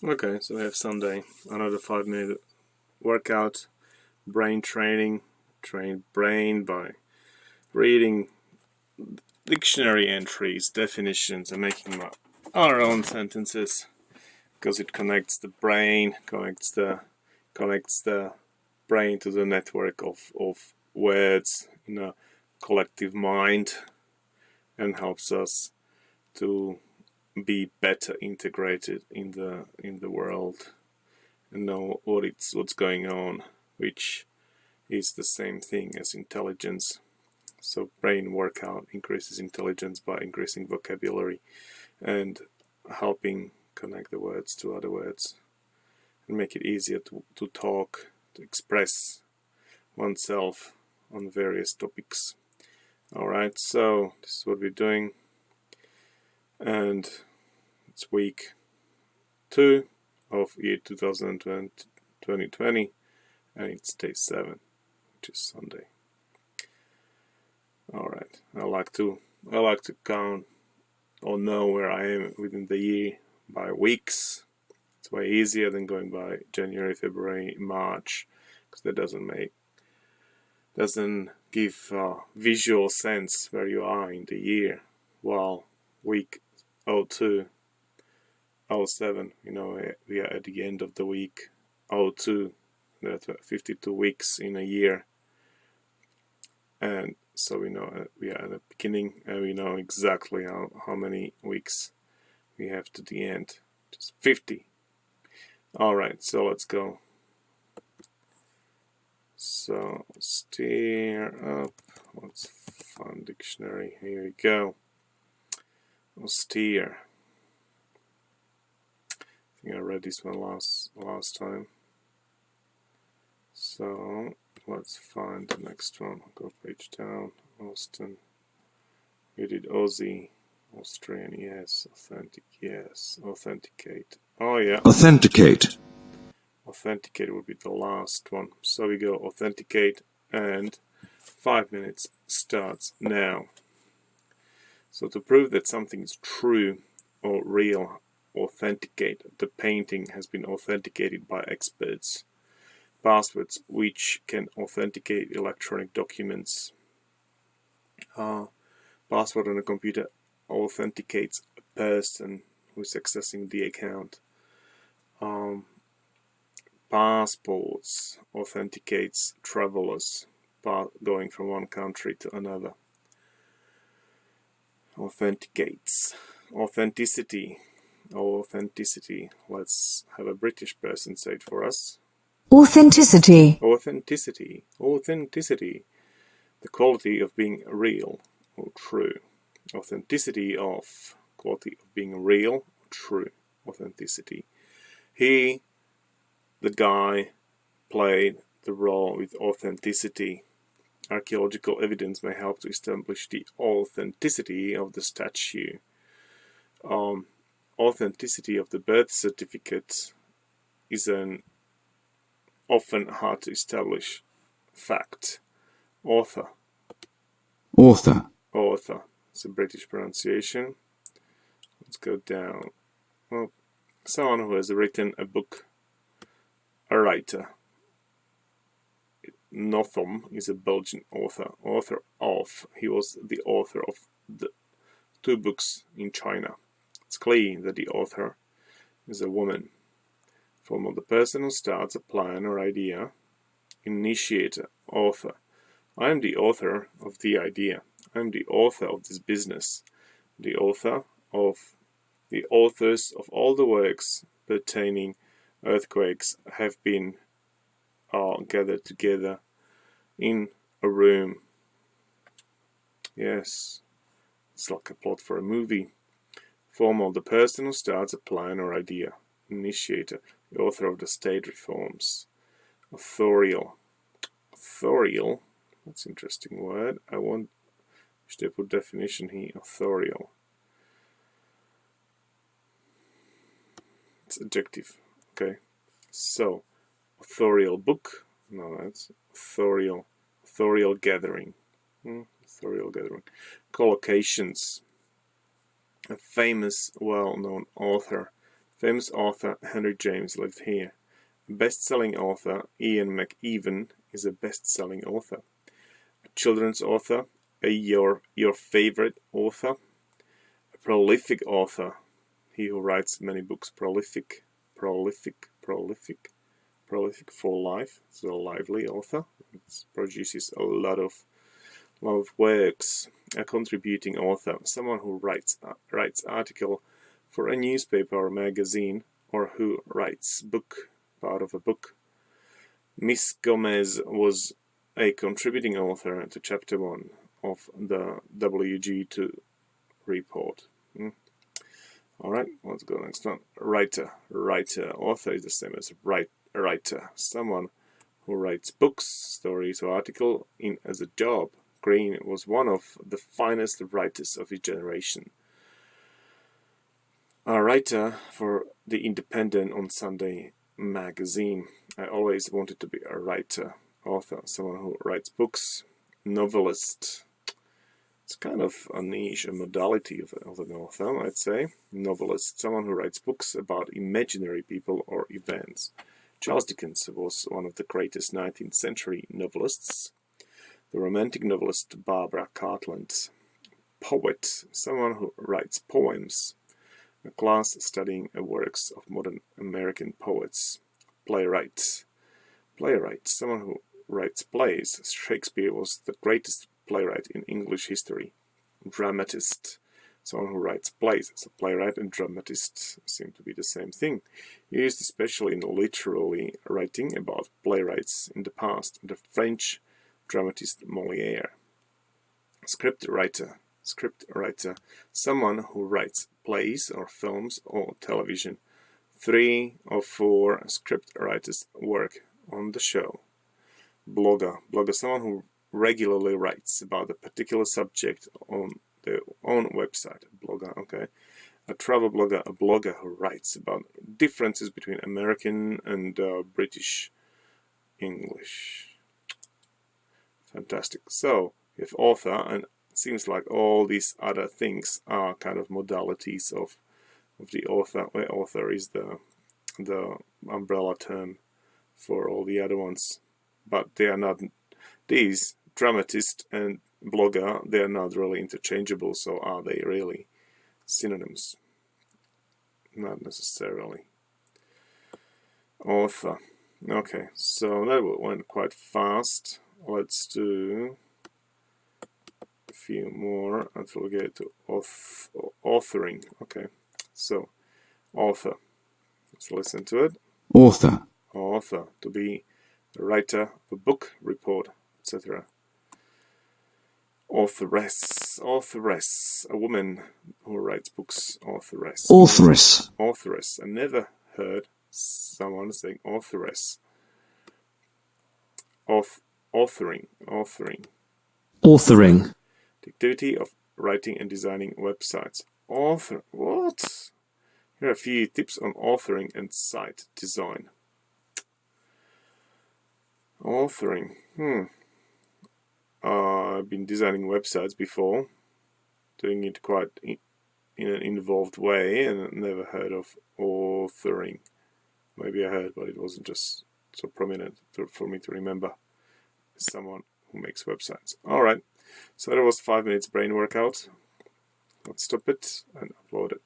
Okay, so we have Sunday, another 5-minute workout, brain training. Train brain by reading dictionary entries, definitions, and making our own sentences, because it connects the brain, connects the brain to the network of words in a collective mind, and helps us to be better integrated in the world and know what's going on, which is the same thing as intelligence. So brain workout increases intelligence by increasing vocabulary and helping connect the words to other words and make it easier to talk, to express oneself on various topics. Alright, so this is what we're doing, and it's week 2 of year 2020, and it's day 7, which is Sunday. Alright, I like to count or know where I am within the year by weeks. It's way easier than going by January, February, March, because that doesn't give a visual sense where you are in the year. While week 02.07, we are at the end of the week 02. There are 52 weeks in a year, and so we know we are at the beginning, and we know exactly how many weeks we have to the end. Just 50. Alright, so let's go. So steer up. Let's find dictionary. Here we go. Austere. I think I read this one last time. So let's find the next one. Go page down. Austin. We did Aussie. Austrian, yes. Authentic, yes. Authenticate. Oh yeah. Authenticate. Authenticate would be the last one. So we go authenticate, and 5 minutes starts now. So to prove that something is true or real, authenticate. The painting has been authenticated by experts. Passwords which can authenticate electronic documents. Password on a computer authenticates a person who is accessing the account. Passports authenticates travelers going from one country to another. Authenticates. Authenticity. Let's have a British person say it for us. Authenticity. Authenticity. The quality of being real or true. Authenticity of quality of being real or true. Authenticity. The guy, played the role with authenticity. Archaeological evidence may help to establish the authenticity of the statue. Authenticity of the birth certificate is an often hard to establish fact. Author. It's a British pronunciation. Let's go down. Well, someone who has written a book. A writer. Nothomb is a Belgian author. He was the author of the 2 books in China. It's clear that the author is a woman. Form of the person who starts a plan or idea. Initiator, author. I am the author of the idea. I am the author of this business. The authors of all the works pertaining earthquakes have been gathered together in a room. Yes, it's like a plot for a movie. Form of the person who starts a plan or idea. Initiator, the author of the state reforms. Authorial. That's an interesting word. Should I put definition here? Authorial. It's adjective. Okay. So, authorial book. No, that's authorial gathering. Authorial gathering. Collocations. A famous, well-known author Famous author Henry James lived here. A best-selling author Ian McEwan is a best-selling author. A children's author, your favorite author. A prolific author, he who writes many books. Prolific for life. So a lively author. It produces a lot of works. A contributing author, someone who writes article for a newspaper or magazine, or who writes part of a book. Miss Gomez was a contributing author to Chapter 1 of the WG2 report. Alright, let's go next one. Writer. Author is the same as writer. Someone who writes books, stories, or article as a job. Green was one of the finest writers of his generation. A writer for The Independent on Sunday magazine. I always wanted to be a writer, author, someone who writes books. Novelist. It's kind of a niche, a modality of an author, I'd say. Novelist, someone who writes books about imaginary people or events. Charles Dickens was one of the greatest 19th century novelists. The romantic novelist Barbara Cartland. Poet, someone who writes poems. A class studying works of modern American poets. Playwright, someone who writes plays. Shakespeare was the greatest playwright in English history. Dramatist, someone who writes plays. So playwright and dramatist seem to be the same thing. Used especially in literary writing about playwrights in the past. The French dramatist Molière. Scriptwriter, someone who writes plays or films or television. 3 or 4 script writers work on the show. Blogger, someone who regularly writes about a particular subject on their own website. Blogger, okay. A travel blogger, a blogger who writes about differences between American and British English. Fantastic. So, we have author, and it seems like all these other things are kind of modalities of the author, where author is the umbrella term for all the other ones. But they are not, these, dramatist and blogger, they are not really interchangeable, so are they really synonyms? Not necessarily. Author. Okay, so that went quite fast. Let's do a few more until we get to authoring. Okay, so author. Let's listen to it. Author. Author, to be a writer of a book, report, etc. Authoress, a woman who writes books. Authoress. I never heard someone saying authoress. Authoring. The activity of writing and designing websites. What? Here are a few tips on authoring and site design. Authoring. I've been designing websites before, doing it quite in an involved way, and never heard of authoring. Maybe I heard, but it wasn't just so prominent for me to remember. Someone who makes websites. Alright, so that was 5 minutes brain workout. Let's stop it and upload it.